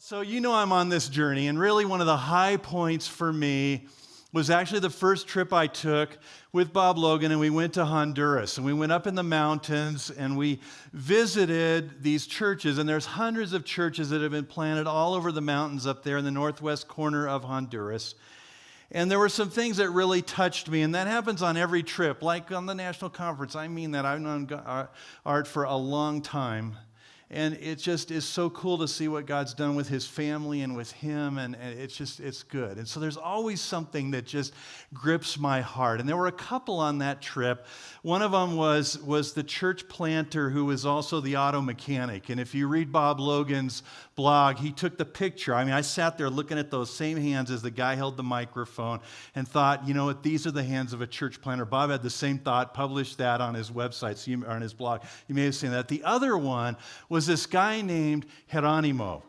So you know I'm on this journey, and really one of the high points for me was actually the first trip I took with Bob Logan, and we went to Honduras, and we went up in the mountains, and we visited these churches, and there's hundreds of churches that have been planted all over the mountains up there in the northwest corner of Honduras. And there were some things that really touched me, and that happens on every trip, like on the national conference. I mean that. I've known Art for a long time. And it just is so cool to see what God's done with his family and with him, and it's good. And so there's always something that just grips my heart. And there were a couple on that trip. One of them was the church planter who was also the auto mechanic. And if you read Bob Logan's blog, he took the picture. I mean, I sat there looking at those same hands as the guy held the microphone and thought, you know what, these are the hands of a church planter. Bob had the same thought, published that on his website, or on his blog. You may have seen that. The other one was this guy named Geronimo.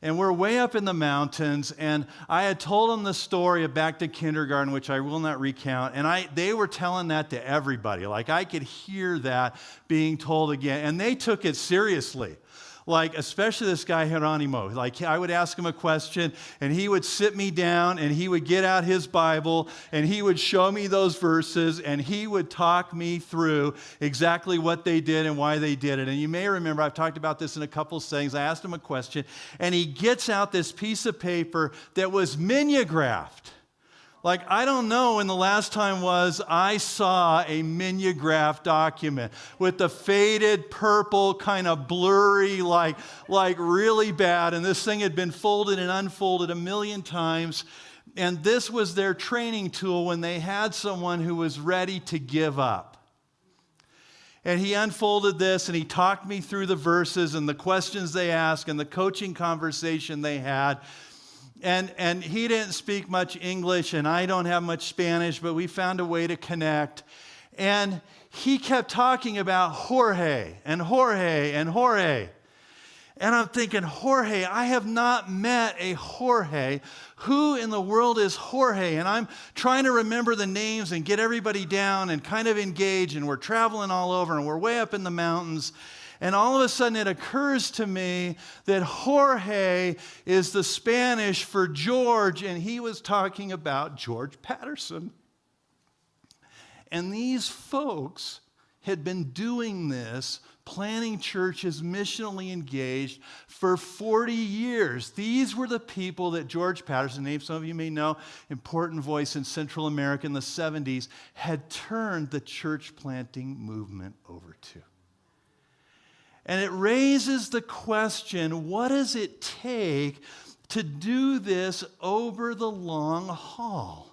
And we're way up in the mountains, and I had told him the story of back to kindergarten, which I will not recount, and they were telling that to everybody. Like, I could hear that being told again, and they took it seriously. Like, especially this guy Geronimo. Like, I would ask him a question, and he would sit me down, and he would get out his Bible, and he would show me those verses, and he would talk me through exactly what they did and why they did it. And you may remember, I've talked about this in a couple settings. I asked him a question, and he gets out this piece of paper that was mimeographed. Like, I don't know when the last time was I saw a mimeograph document with the faded purple, kind of blurry, like really bad. And this thing had been folded and unfolded a million times. And this was their training tool when they had someone who was ready to give up. And he unfolded this, and he talked me through the verses and the questions they asked and the coaching conversation they had. And he didn't speak much English, and I don't have much Spanish, but we found a way to connect. And he kept talking about Jorge and Jorge and Jorge. And I'm thinking, Jorge, I have not met a Jorge. Who in the world is Jorge? And I'm trying to remember the names and get everybody down and kind of engage, and we're traveling all over, and we're way up in the mountains. And all of a sudden it occurs to me that Jorge is the Spanish for George, and he was talking about George Patterson. And these folks had been doing this, planning churches, missionally engaged, for 40 years. These were the people that George Patterson, name some of you may know, important voice in Central America in the 70s, had turned the church planting movement over to. And it raises the question, what does it take to do this over the long haul?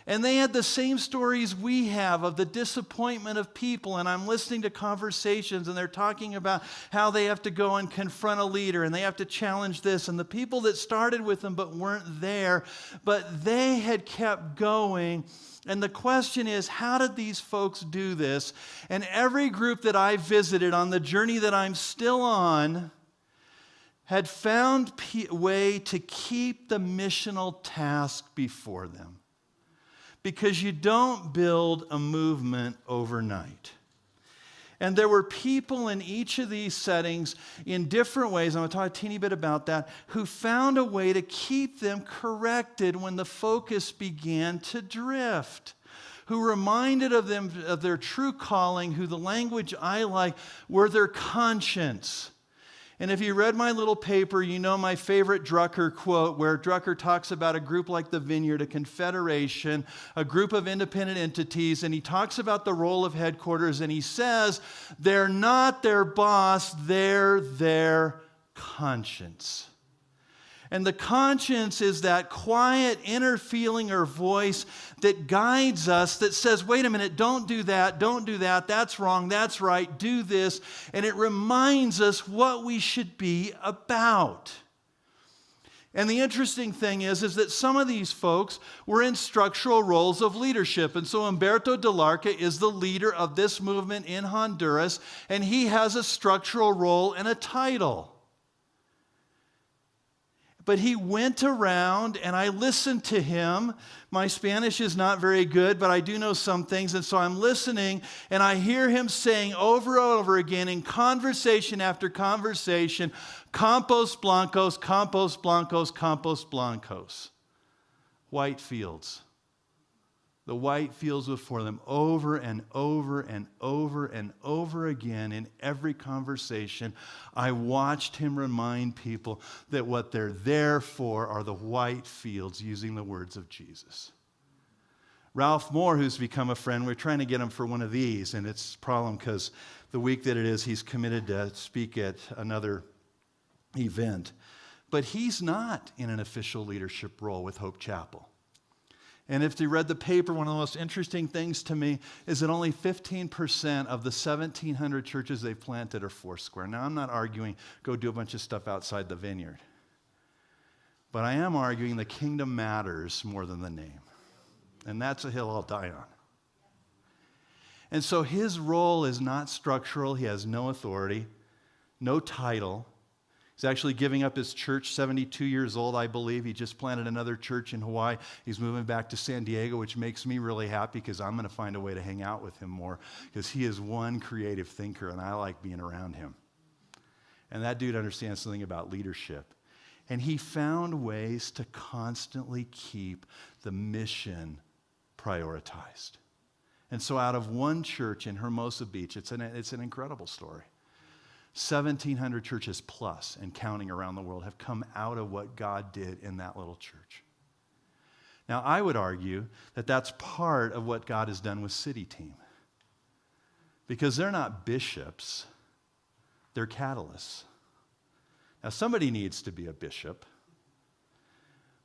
And they had the same stories we have of the disappointment of people. And I'm listening to conversations, and they're talking about how they have to go and confront a leader, and they have to challenge this. And the people that started with them but weren't there, but they had kept going. And the question is, how did these folks do this? And every group that I visited on the journey that I'm still on had found a way to keep the missional task before them. Because you don't build a movement overnight. And there were people in each of these settings in different ways, I'm going to talk a teeny bit about that, who found a way to keep them corrected when the focus began to drift, who reminded of them of their true calling, who the language I like were their conscience. And if you read my little paper, you know my favorite Drucker quote, where Drucker talks about a group like the Vineyard, a confederation, a group of independent entities, and he talks about the role of headquarters, and he says, they're not their boss, they're their conscience. And the conscience is that quiet inner feeling or voice that guides us, that says, wait a minute, don't do that, that's wrong, that's right, do this. And it reminds us what we should be about. And the interesting thing is that some of these folks were in structural roles of leadership. And so Umberto Delorca is the leader of this movement in Honduras, and he has a structural role and a title. But he went around, and I listened to him. My Spanish is not very good, but I do know some things. And so I'm listening, and I hear him saying over and over again in conversation after conversation, Campos Blancos, Campos Blancos, Campos Blancos. White fields. The white fields before them over and over and over and over again in every conversation. I watched him remind people that what they're there for are the white fields, using the words of Jesus. Ralph Moore, who's become a friend, we're trying to get him for one of these, and it's a problem because the week that it is, he's committed to speak at another event. But he's not in an official leadership role with Hope Chapel. And if you read the paper, one of the most interesting things to me is that only 15% of the 1,700 churches they've planted are Foursquare. Now, I'm not arguing go do a bunch of stuff outside the vineyard. But I am arguing the kingdom matters more than the name. And that's a hill I'll die on. And so his role is not structural. He has no authority, no title. He's actually giving up his church, 72 years old, I believe. He just planted another church in Hawaii. He's moving back to San Diego, which makes me really happy because I'm going to find a way to hang out with him more because he is one creative thinker, and I like being around him. And that dude understands something about leadership. And he found ways to constantly keep the mission prioritized. And so out of one church in Hermosa Beach, it's an incredible story. 1,700 churches plus and counting around the world have come out of what God did in that little church. Now, I would argue that that's part of what God has done with City Team. Because they're not bishops, they're catalysts. Now, somebody needs to be a bishop,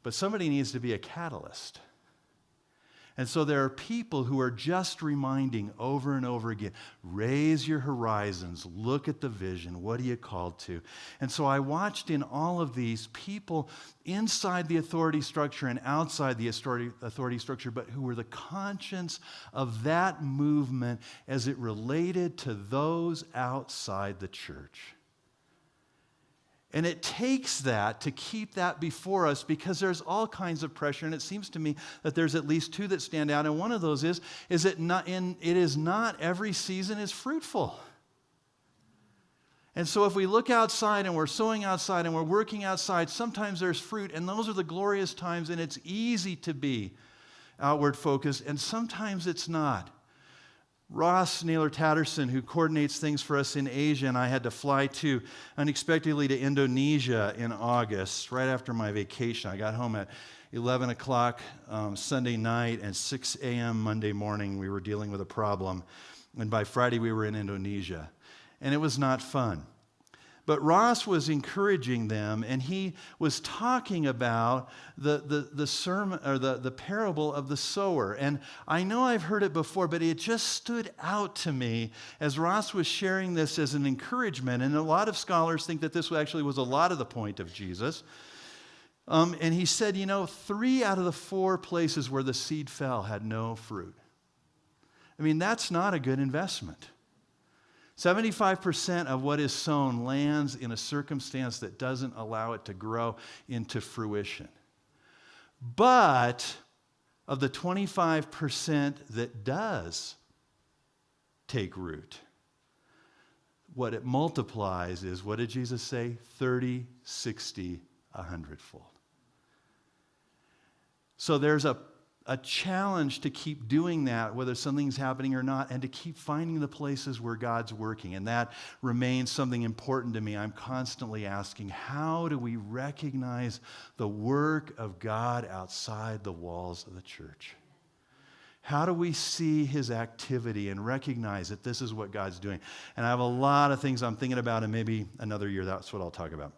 but somebody needs to be a catalyst. And so there are people who are just reminding over and over again, raise your horizons, look at the vision, what are you called to? And so I watched in all of these people inside the authority structure and outside the authority structure, but who were the conscience of that movement as it related to those outside the church. And it takes that to keep that before us because there's all kinds of pressure. And it seems to me that there's at least two that stand out. And one of those is that it is not every season is fruitful. And so if we look outside and we're sowing outside and we're working outside, sometimes there's fruit. And those are the glorious times. And it's easy to be outward focused. And sometimes it's not. Ross Naylor Tatterson, who coordinates things for us in Asia, and I had to fly unexpectedly to Indonesia in August, right after my vacation. I got home at 11 o'clock Sunday night, and 6 a.m. Monday morning, we were dealing with a problem. And by Friday, we were in Indonesia. And it was not fun. But Ross was encouraging them, and he was talking about the sermon or the parable of the sower. And I know I've heard it before, but it just stood out to me as Ross was sharing this as an encouragement. And a lot of scholars think that this actually was a lot of the point of Jesus. And he said, 3 out of the 4 places where the seed fell had no fruit. I mean, that's not a good investment. 75% of what is sown lands in a circumstance that doesn't allow it to grow into fruition. But of the 25% that does take root, what it multiplies is, what did Jesus say? 30, 60, 100-fold. So there's a challenge to keep doing that, whether something's happening or not, and to keep finding the places where God's working. And that remains something important to me. I'm constantly asking, how do we recognize the work of God outside the walls of the church? How do we see his activity and recognize that this is what God's doing? And I have a lot of things I'm thinking about, and maybe another year that's what I'll talk about.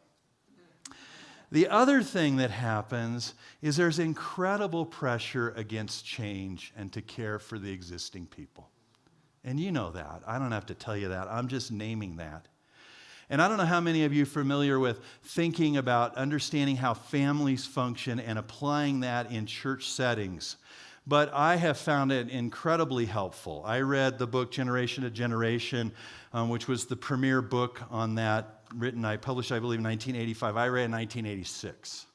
The other thing that happens is there's incredible pressure against change and to care for the existing people. And you know that. I don't have to tell you that. I'm just naming that. And I don't know how many of you are familiar with thinking about understanding how families function and applying that in church settings. But I have found it incredibly helpful. I read the book Generation to Generation, which was the premier book on that, published, I believe, in 1985. I read in 1986.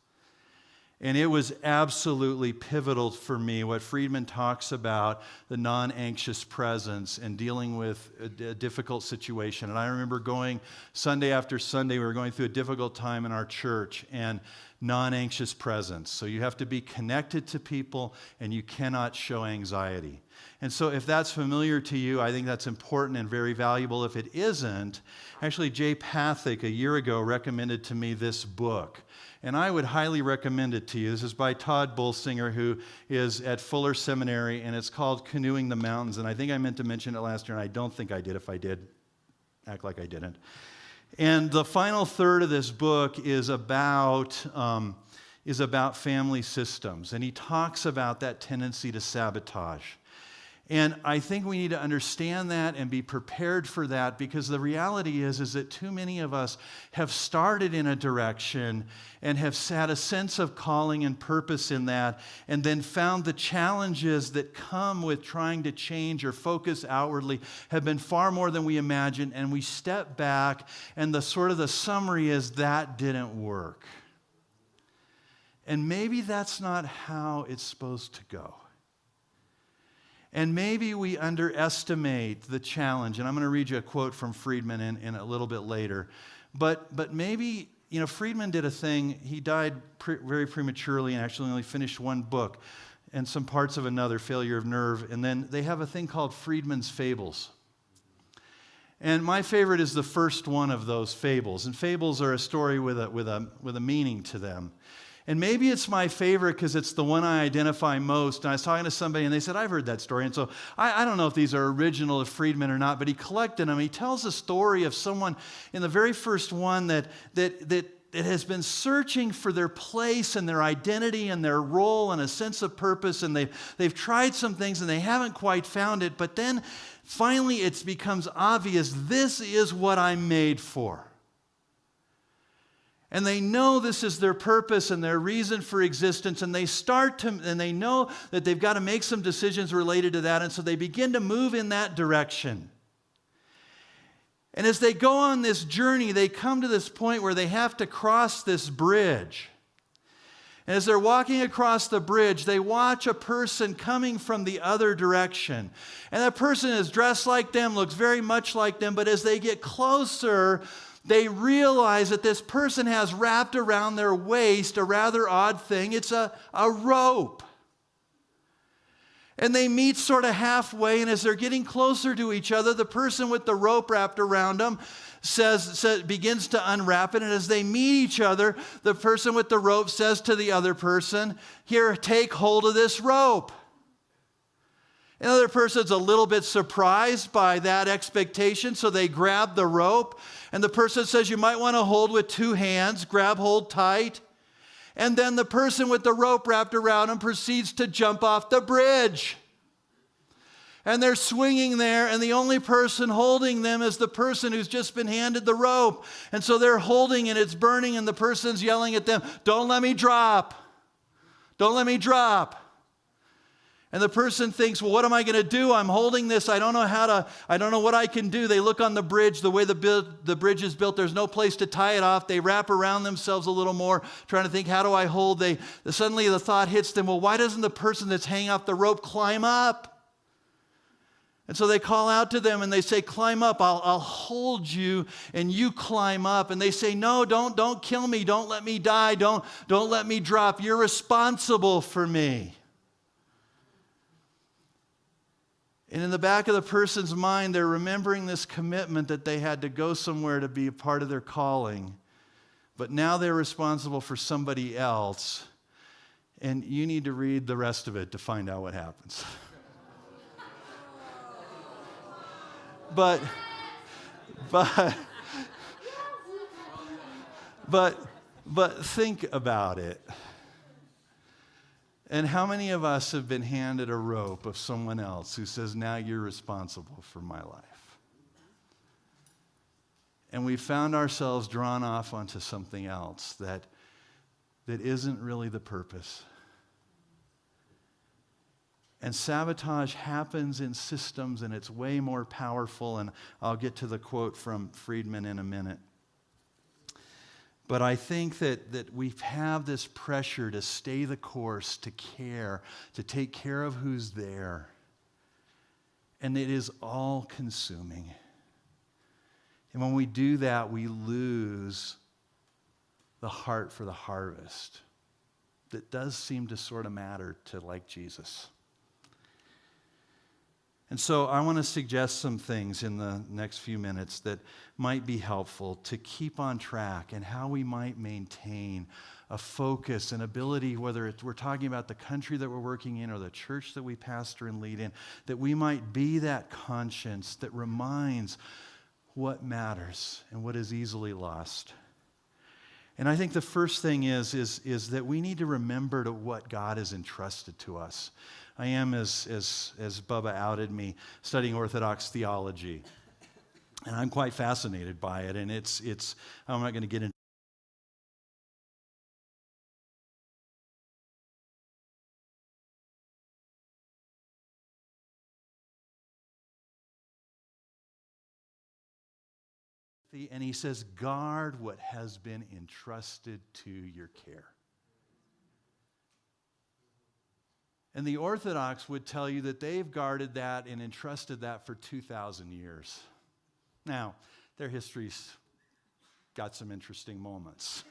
And it was absolutely pivotal for me, what Friedman talks about, the non-anxious presence and dealing with a difficult situation. And I remember going Sunday after Sunday, we were going through a difficult time in our church, and non-anxious presence. So you have to be connected to people, and you cannot show anxiety. And so if that's familiar to you, I think that's important and very valuable. If it isn't, actually Jay Pathak a year ago recommended to me this book. And I would highly recommend it to you. This is by Todd Bolsinger, who is at Fuller Seminary, and it's called Canoeing the Mountains. And I think I meant to mention it last year, and I don't think I did. If I did, act like I didn't. And the final third of this book is about family systems. And he talks about that tendency to sabotage. And I think we need to understand that and be prepared for that, because the reality is that too many of us have started in a direction and have had a sense of calling and purpose in that, and then found the challenges that come with trying to change or focus outwardly have been far more than we imagined, and we step back, and the summary is that didn't work. And maybe that's not how it's supposed to go. And maybe we underestimate the challenge. And I'm going to read you a quote from Friedman in a little bit later. But maybe, Friedman did a thing. He died very prematurely and actually only finished one book and some parts of another, Failure of Nerve. And then they have a thing called Friedman's Fables. And my favorite is the first one of those fables. And fables are a story with a meaning to them. And maybe it's my favorite because it's the one I identify most. And I was talking to somebody, and they said, I've heard that story. And so I don't know if these are original to Friedman or not, but he collected them. He tells a story of someone in the very first one that has been searching for their place and their identity and their role and a sense of purpose. And they've tried some things, and they haven't quite found it. But then finally it becomes obvious, this is what I'm made for. And they know this is their purpose and their reason for existence, and they know that they've got to make some decisions related to that, and so they begin to move in that direction. And as they go on this journey, they come to this point where they have to cross this bridge. And as they're walking across the bridge, they watch a person coming from the other direction. And that person is dressed like them, looks very much like them, but as they get closer, they realize that this person has wrapped around their waist a rather odd thing. It's a rope. And they meet sort of halfway, and as they're getting closer to each other, the person with the rope wrapped around them begins to unwrap it. And as they meet each other, the person with the rope says to the other person, "Here, take hold of this rope." Another person's a little bit surprised by that expectation, so they grab the rope. And the person says, "You might want to hold with two hands, hold tight." And then the person with the rope wrapped around him proceeds to jump off the bridge. And they're swinging there, and the only person holding them is the person who's just been handed the rope. And so they're holding, and it's burning, and the person's yelling at them, "Don't let me drop. Don't let me drop." And the person thinks, "Well, what am I going to do? I'm holding this. I don't know what I can do." They look on the bridge. The way the bridge is built, there's no place to tie it off. They wrap around themselves a little more, trying to think, how do I hold? Suddenly the thought hits them, well, why doesn't the person that's hanging off the rope climb up? And so they call out to them and they say, "Climb up. I'll hold you and you climb up." And they say, "No, don't kill me. Don't let me die. Don't let me drop. You're responsible for me." And in the back of the person's mind, they're remembering this commitment that they had to go somewhere to be a part of their calling. But now they're responsible for somebody else. And you need to read the rest of it to find out what happens. But think about it. And how many of us have been handed a rope of someone else who says, "Now you're responsible for my life"? And we found ourselves drawn off onto something else that isn't really the purpose. And sabotage happens in systems, and it's way more powerful. And I'll get to the quote from Friedman in a minute. But I think that we have this pressure to stay the course, to care, to take care of who's there. And it is all consuming. And when we do that, we lose the heart for the harvest that does seem to sort of matter to like Jesus. And so I want to suggest some things in the next few minutes that might be helpful to keep on track and how we might maintain a focus and ability, whether we're talking about the country that we're working in or the church that we pastor and lead in, that we might be that conscience that reminds what matters and what is easily lost. And I think the first thing is that we need to remember to what God has entrusted to us. I am, as Bubba outed me, studying Orthodox theology. And I'm quite fascinated by it. And it's I'm not going to get into it. And he says, guard what has been entrusted to your care. And the Orthodox would tell you that they've guarded that and entrusted that for 2,000 years. Now, their history's got some interesting moments.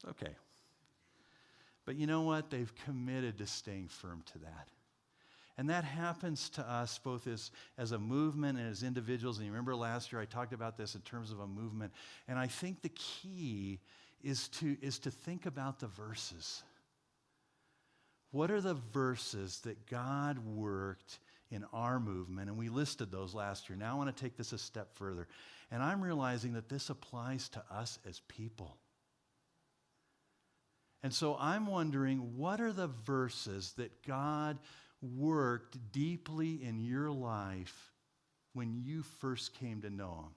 Okay. But you know what? They've committed to staying firm to that. And that happens to us both as a movement and as individuals. And you remember last year I talked about this in terms of a movement. And I think the key is to think about the verses. What are the verses that God worked in our movement? And we listed those last year. Now I want to take this a step further. And I'm realizing that this applies to us as people. And so I'm wondering, what are the verses that God worked deeply in your life when you first came to know Him?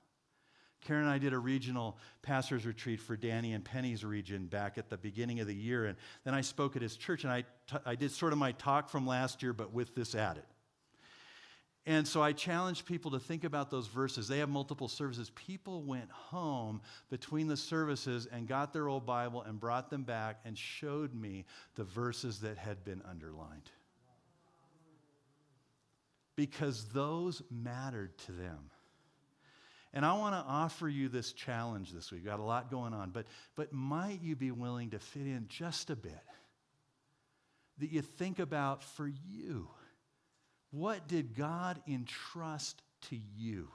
Karen and I did a regional pastors retreat for Danny and Penny's region back at the beginning of the year, and then I spoke at his church, and I did sort of my talk from last year, but with this added. And so I challenged people to think about those verses. They have multiple services. People went home between the services and got their old Bible and brought them back and showed me the verses that had been underlined. Because those mattered to them. And I want to offer you this challenge this week. We've got a lot going on, but might you be willing to fit in just a bit that you think about for you? What did God entrust to you?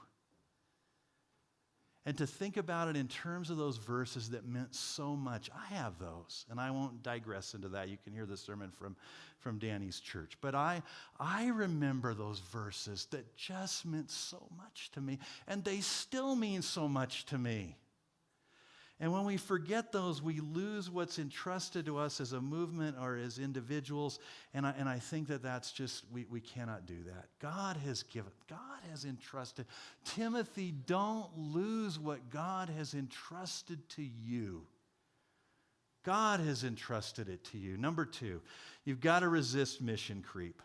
And to think about it in terms of those verses that meant so much. I have those, and I won't digress into that. You can hear the sermon from Danny's church. But I remember those verses that just meant so much to me, and they still mean so much to me. And when we forget those, we lose what's entrusted to us as a movement or as individuals. And I think that's just, we cannot do that. God has entrusted. Timothy, don't lose what God has entrusted to you. God has entrusted it to you. Number 2, you've got to resist mission creep.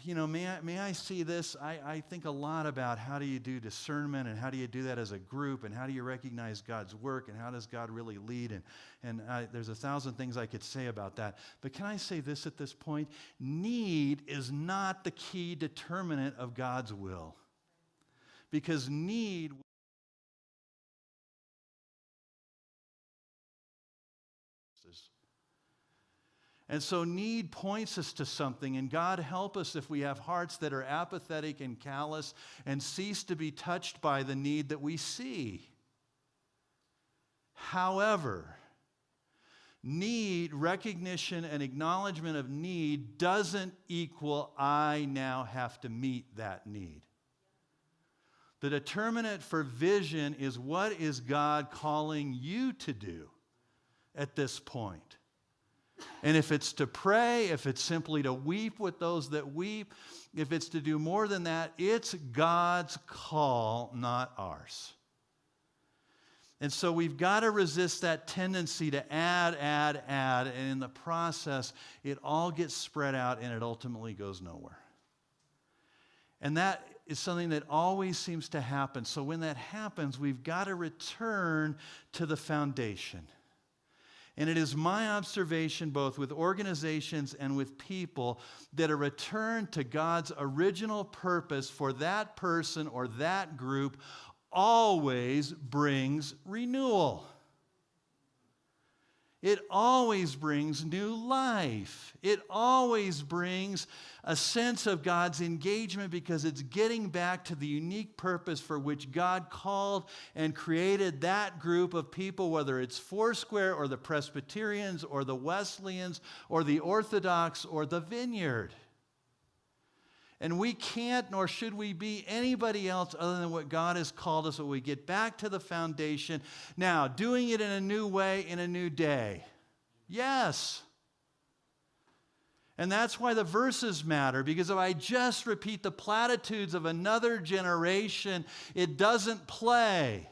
You know, may I see this? I think a lot about how do you do discernment and how do you do that as a group and how do you recognize God's work and how does God really lead? And there's 1,000 things I could say about that. But can I say this at this point? Need is not the key determinant of God's will. Because need... And so need points us to something, and God help us if we have hearts that are apathetic and callous and cease to be touched by the need that we see. However, need, recognition, and acknowledgement of need doesn't equal I now have to meet that need. The determinant for vision is what is God calling you to do at this point. And if it's to pray, if it's simply to weep with those that weep, if it's to do more than that, it's God's call, not ours. And so we've got to resist that tendency to add, and in the process, it all gets spread out and it ultimately goes nowhere. And that is something that always seems to happen. So when that happens, we've got to return to the foundation. And it is my observation, both with organizations and with people, that a return to God's original purpose for that person or that group always brings renewal. It always brings new life. It always brings a sense of God's engagement because it's getting back to the unique purpose for which God called and created that group of people, whether it's Foursquare or the Presbyterians or the Wesleyans or the Orthodox or the Vineyard. And we can't, nor should we be anybody else other than what God has called us when we get back to the foundation. Now, doing it in a new way, in a new day. Yes. And that's why the verses matter, because if I just repeat the platitudes of another generation, it doesn't play.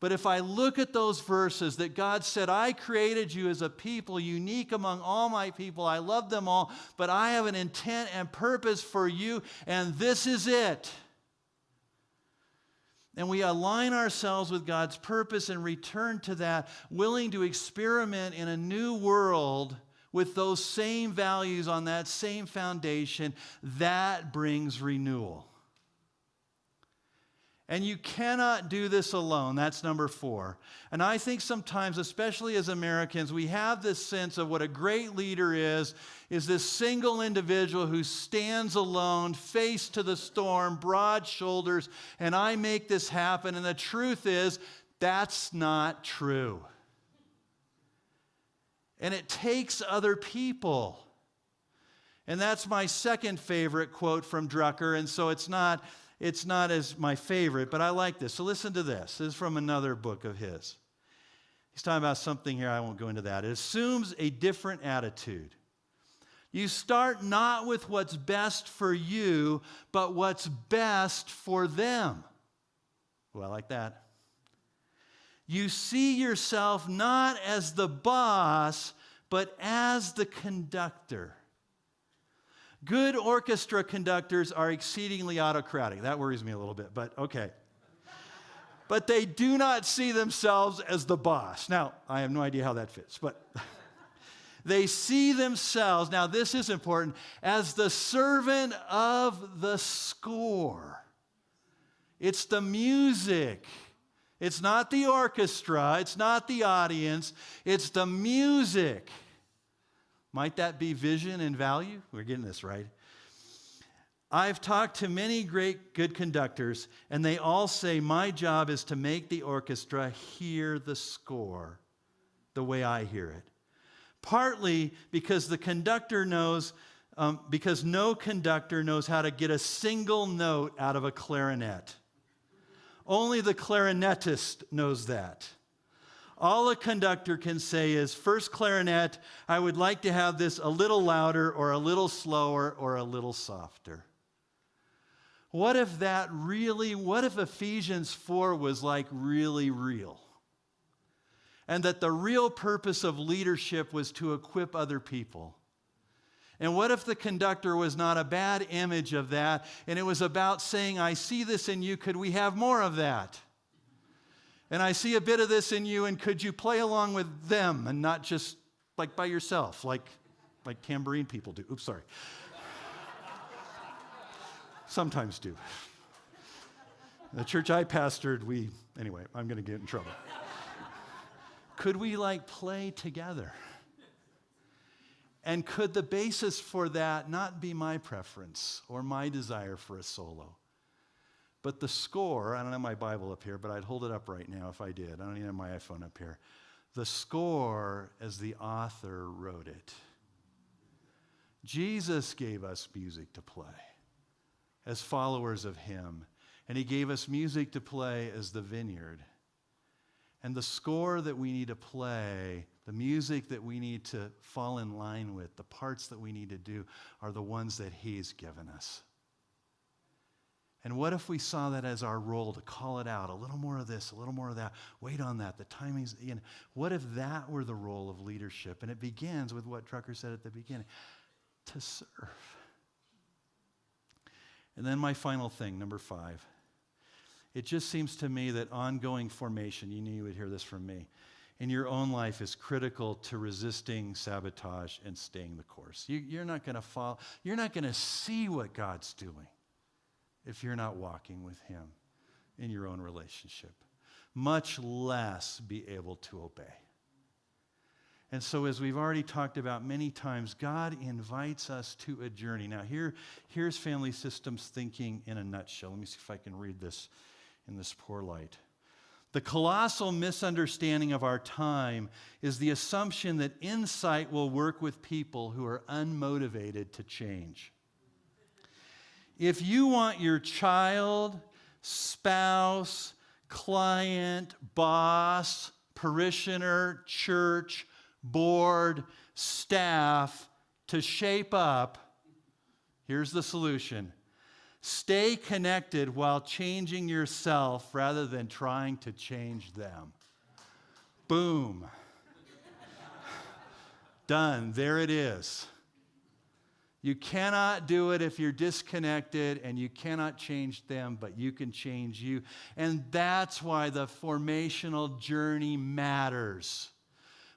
But if I look at those verses that God said, I created you as a people unique among all my people. I love them all, but I have an intent and purpose for you, and this is it. And we align ourselves with God's purpose and return to that, willing to experiment in a new world with those same values on that same foundation. That brings renewal. And you cannot do this alone. That's number 4. And I think sometimes, especially as Americans, we have this sense of what a great leader is this single individual who stands alone, face to the storm, broad shoulders, and I make this happen. And the truth is, that's not true. And it takes other people. And that's my second favorite quote from Drucker, and so it's not as my favorite, but I like this. So listen to this. This is from another book of his. He's talking about something here. I won't go into that. It assumes a different attitude. You start not with what's best for you, but what's best for them. Oh, I like that. You see yourself not as the boss, but as the conductor. Good orchestra conductors are exceedingly autocratic. That worries me a little bit, but okay. But they do not see themselves as the boss. Now, I have no idea how that fits, but they see themselves, now this is important, as the servant of the score. It's the music. It's not the orchestra. It's not the audience. It's the music. Might that be vision and value? We're getting this right. I've talked to many great good conductors, and they all say, my job is to make the orchestra hear the score the way I hear it. Partly because the conductor knows, because no conductor knows how to get a single note out of a clarinet. Only the clarinetist knows that. All a conductor can say is, first clarinet, I would like to have this a little louder or a little slower or a little softer. What if Ephesians 4 was like really real? And that the real purpose of leadership was to equip other people. And what if the conductor was not a bad image of that, and it was about saying, I see this in you, could we have more of that? And I see a bit of this in you, and could you play along with them and not just like by yourself, like tambourine people do. Oops, sorry. Sometimes do. The church I pastored, anyway, I'm going to get in trouble. Could we play together? And could the basis for that not be my preference or my desire for a solo? But the score, I don't have my Bible up here, but I'd hold it up right now if I did. I don't even have my iPhone up here. The score, as the author wrote it. Jesus gave us music to play as followers of him. And he gave us music to play as the Vineyard. And the score that we need to play, the music that we need to fall in line with, the parts that we need to do are the ones that he's given us. And what if we saw that as our role to call it out? A little more of this, a little more of that. Wait on that. The timing's, what if that were the role of leadership? And it begins with what Drucker said at the beginning, to serve. And then my final thing, number 5. It just seems to me that ongoing formation, you knew you would hear this from me, in your own life is critical to resisting sabotage and staying the course. You're not going to fall. You're not going to see what God's doing if you're not walking with him in your own relationship, much less be able to obey. And so as we've already talked about many times, God invites us to a journey. Now here's family systems thinking in a nutshell. Let me see if I can read this in this poor light. The colossal misunderstanding of our time is the assumption that insight will work with people who are unmotivated to change. If you want your child, spouse, client, boss, parishioner, church, board, staff to shape up, here's the solution. Stay connected while changing yourself rather than trying to change them. Boom. Done. There it is. You cannot do it if you're disconnected, and you cannot change them, but you can change you. And that's why the formational journey matters.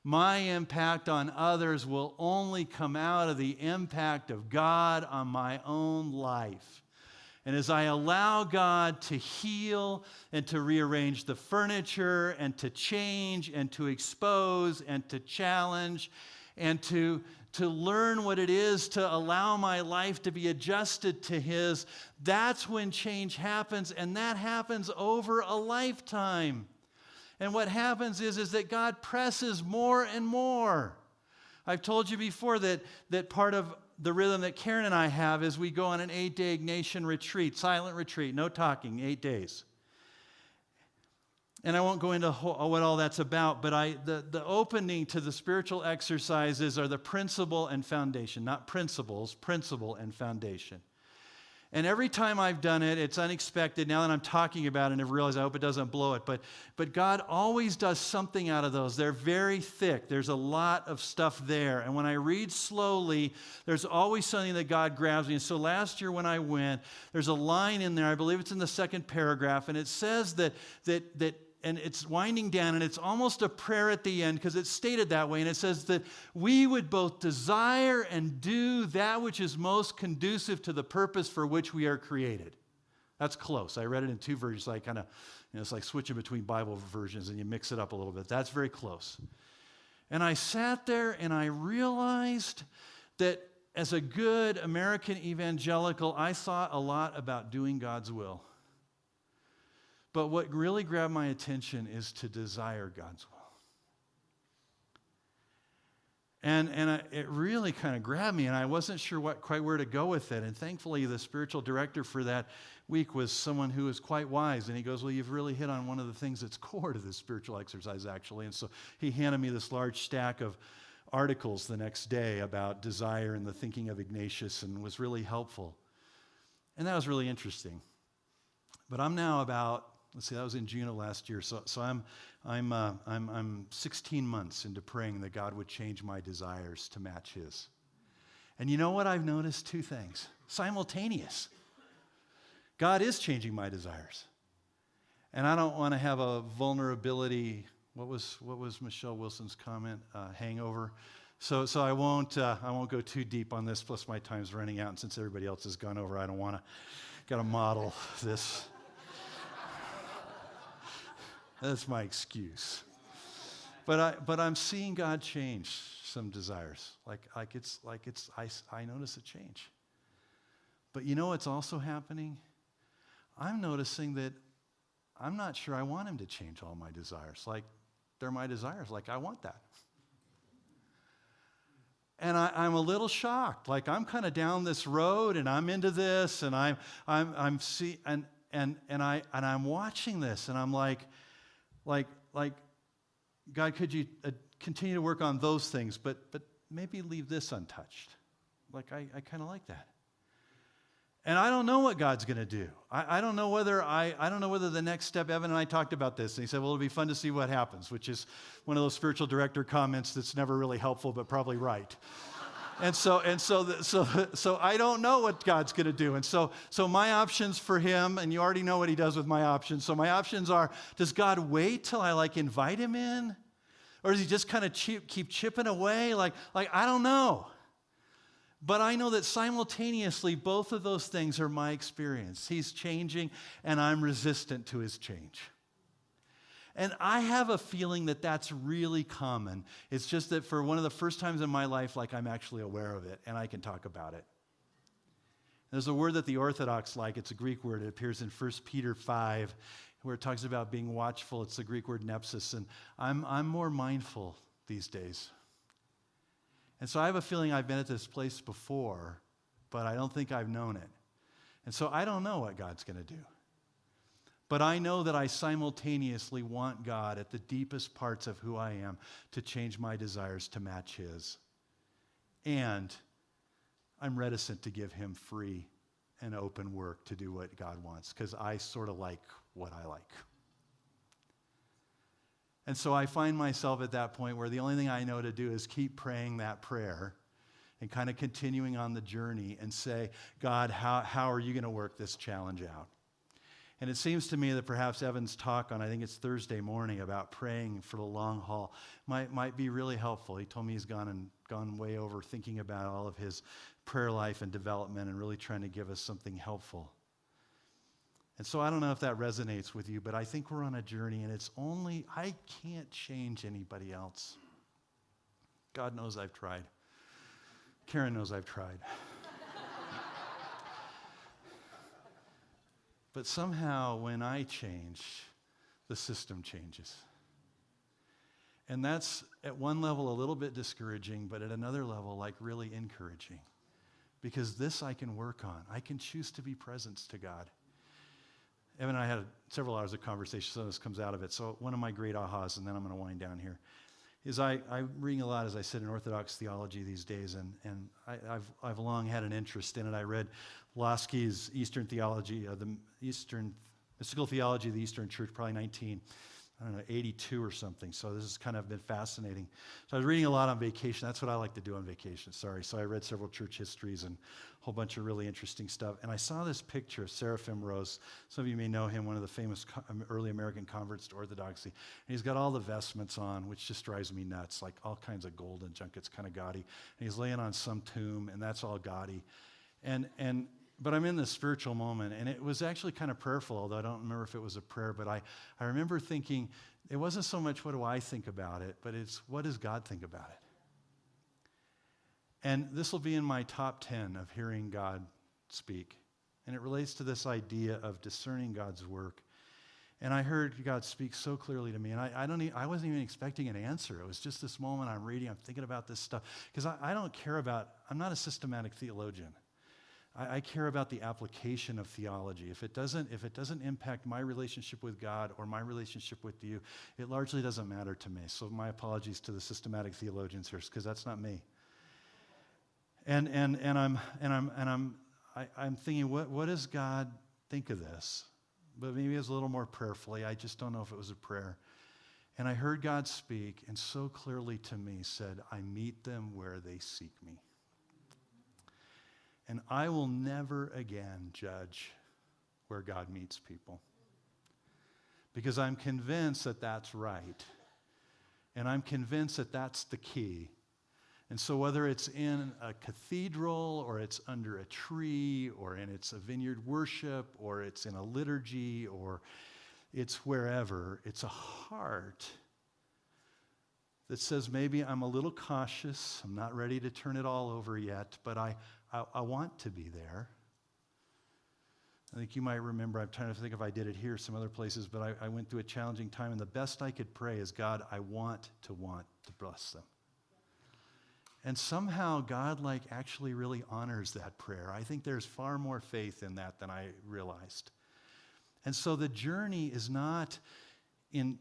My impact on others will only come out of the impact of God on my own life. And as I allow God to heal and to rearrange the furniture and to change and to expose and to challenge and to learn what it is to allow my life to be adjusted to His, that's when change happens, and that happens over a lifetime. And what happens is that God presses more and more. I've told you before that part of the rhythm that Karen and I have is we go on an 8-day Ignatian retreat, silent retreat, no talking, 8 days. And I won't go into what all that's about, but the opening to the spiritual exercises are the principle and foundation, not principles, principle and foundation. And every time I've done it, it's unexpected. Now that I'm talking about it, I've realized I hope it doesn't blow it. But God always does something out of those. They're very thick. There's a lot of stuff there. And when I read slowly, there's always something that God grabs me. And so last year when I went, there's a line in there, I believe it's in the second paragraph, and it says that and it's winding down, and it's almost a prayer at the end because it's stated that way. And it says that we would both desire and do that which is most conducive to the purpose for which we are created. That's close. I read it in 2 versions. So I kind of, it's like switching between Bible versions and you mix it up a little bit. That's very close. And I sat there and I realized that as a good American evangelical, I thought a lot about doing God's will. But what really grabbed my attention is to desire God's will. And it really kind of grabbed me, and I wasn't sure quite where to go with it. And thankfully, the spiritual director for that week was someone who was quite wise. And he goes, well, you've really hit on one of the things that's core to this spiritual exercise, actually. And so he handed me this large stack of articles the next day about desire and the thinking of Ignatius, and was really helpful. And that was really interesting. But I'm now about... Let's see, that was in June of last year. So I'm 16 months into praying that God would change my desires to match His. And you know what? I've noticed 2 things. Simultaneous. God is changing my desires. And I don't want to have a vulnerability. What was Michelle Wilson's comment? Hangover. So I won't go too deep on this. Plus my time's running out, and since everybody else has gone over, I don't want to. Got to model this. That's my excuse. But I'm seeing God change some desires. I notice a change. But you know what's also happening? I'm noticing that I'm not sure I want Him to change all my desires. Like, they're my desires. Like, I want that. And I'm a little shocked. Like, I'm kind of down this road, and I'm into this, and I'm watching this, and I'm like, God, could you continue to work on those things, but maybe leave this untouched? Like, I kind of like that. And I don't know what God's going to do. I don't know whether the next step, Evan and I talked about this, and he said, well, it'll be fun to see what happens, which is one of those spiritual director comments that's never really helpful, but probably right. So I don't know what God's going to do. And so my options for him, and you already know what he does with my options. So my options are, does God wait till I invite him in? Or does he just kind of keep chipping away? Like I don't know. But I know that simultaneously, both of those things are my experience. He's changing, and I'm resistant to his change. And I have a feeling that that's really common. It's just that for one of the first times in my life, I'm actually aware of it, and I can talk about it. There's a word that the Orthodox like. It's a Greek word. It appears in 1 Peter 5, where it talks about being watchful. It's the Greek word Nemesis, and I'm more mindful these days. And so I have a feeling I've been at this place before, but I don't think I've known it. And so I don't know what God's going to do. But I know that I simultaneously want God at the deepest parts of who I am to change my desires to match his. And I'm reticent to give him free and open work to do what God wants, because I sort of like what I like. And so I find myself at that point where the only thing I know to do is keep praying that prayer and kind of continuing on the journey and say, God, how are you going to work this challenge out? And it seems to me that perhaps Evan's talk on, I think it's Thursday morning, about praying for the long haul might be really helpful. He told me he's gone way over thinking about all of his prayer life and development and really trying to give us something helpful. And so I don't know if that resonates with you, but I think we're on a journey, and I can't change anybody else. God knows I've tried. Karen knows I've tried. But somehow when I change, the system changes. And that's at one level a little bit discouraging, but at another level really encouraging. Because this I can work on. I can choose to be present to God. Evan and I had several hours of conversation, so this comes out of it. So one of my great ahas, and then I'm going to wind down here, is I'm reading a lot, as I said, in Orthodox theology these days, and I've long had an interest in it. I read Lasky's Eastern Theology, the Eastern Mystical Theology of the Eastern Church, probably 1982 or something. So this has kind of been fascinating. So I was reading a lot on vacation. That's what I like to do on vacation, sorry. So I read several church histories and a whole bunch of really interesting stuff. And I saw this picture of Seraphim Rose. Some of you may know him, one of the famous early American converts to Orthodoxy. And he's got all the vestments on, which just drives me nuts, like all kinds of gold and junk. It's kind of gaudy. And he's laying on some tomb, and that's all gaudy. But I'm in this spiritual moment, and it was actually kind of prayerful, although I don't remember if it was a prayer, but I remember thinking, it wasn't so much what do I think about it, but it's what does God think about it? And this will be in my top 10 of hearing God speak. And it relates to this idea of discerning God's work. And I heard God speak so clearly to me, and I wasn't even expecting an answer. It was just this moment I'm reading, I'm thinking about this stuff, because I'm not a systematic theologian. I care about the application of theology. If it doesn't impact my relationship with God or my relationship with you, it largely doesn't matter to me. So my apologies to the systematic theologians here, because that's not me. And I'm thinking, what does God think of this? But maybe it was a little more prayerfully. I just don't know if it was a prayer. And I heard God speak, and so clearly to me said, I meet them where they seek me. And I will never again judge where God meets people. Because I'm convinced that that's right. And I'm convinced that that's the key. And so whether it's in a cathedral, or it's under a tree, or it's a vineyard worship, or it's in a liturgy, or it's wherever, it's a heart that says, maybe I'm a little cautious, I'm not ready to turn it all over yet, but I want to be there. I think you might remember, I'm trying to think if I did it here, some other places, but I went through a challenging time, and the best I could pray is, God, I want to bless them. And somehow God actually really honors that prayer. I think there's far more faith in that than I realized. And so the journey is not in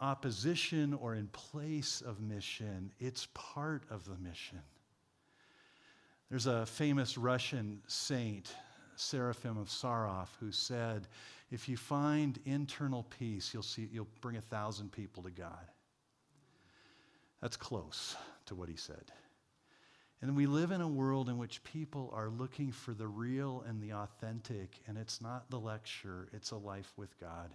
opposition or in place of mission. It's part of the mission. There's a famous Russian saint, Seraphim of Sarov, who said, if you find internal peace, you'll bring 1,000 people to God. That's close to what he said. And we live in a world in which people are looking for the real and the authentic, and it's not the lecture, it's a life with God.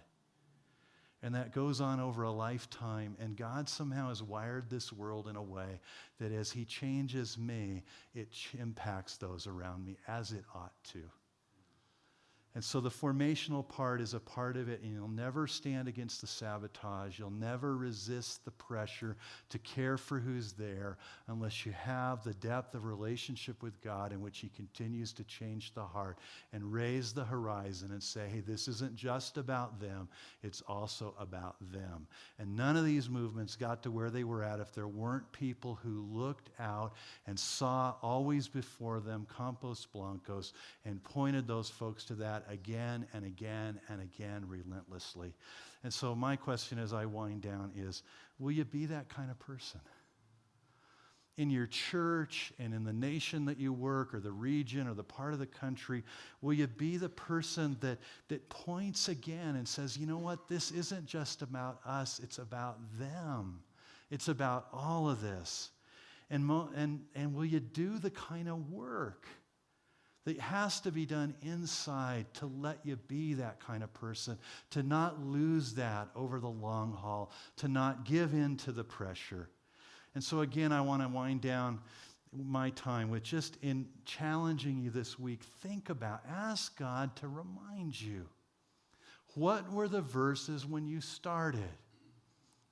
And that goes on over a lifetime, and God somehow has wired this world in a way that as he changes me, it impacts those around me as it ought to. And so the formational part is a part of it, and you'll never stand against the sabotage. You'll never resist the pressure to care for who's there unless you have the depth of relationship with God in which he continues to change the heart and raise the horizon and say, hey, this isn't just about them, it's also about them. And none of these movements got to where they were at if there weren't people who looked out and saw always before them campos blancos and pointed those folks to that again and again and again relentlessly. And so my question as I wind down is, will you be that kind of person? In your church and in the nation that you work or the region or the part of the country, will you be the person that points again and says, you know what, this isn't just about us, it's about them. It's about all of this. And will you do the kind of work that has to be done inside to let you be that kind of person, to not lose that over the long haul, to not give in to the pressure. And so again, I want to wind down my time with just in challenging you this week, think about, ask God to remind you. What were the verses when you started?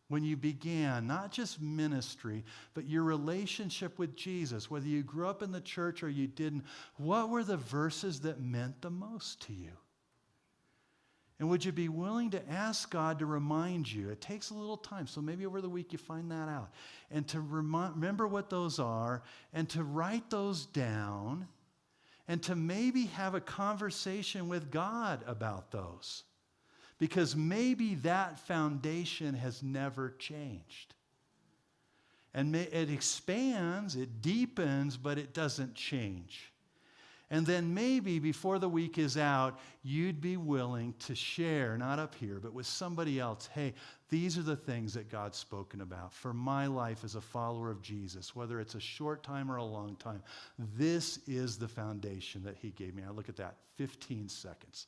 When you began, not just ministry, but your relationship with Jesus, whether you grew up in the church or you didn't, what were the verses that meant the most to you? And would you be willing to ask God to remind you? It takes a little time, so maybe over the week you find that out. And to remember what those are, and to write those down, and to maybe have a conversation with God about those. Because maybe that foundation has never changed. And it expands, it deepens, but it doesn't change. And then maybe before the week is out, you'd be willing to share, not up here, but with somebody else, hey, these are the things that God's spoken about for my life as a follower of Jesus, whether it's a short time or a long time. This is the foundation that he gave me. I look at that, 15 seconds.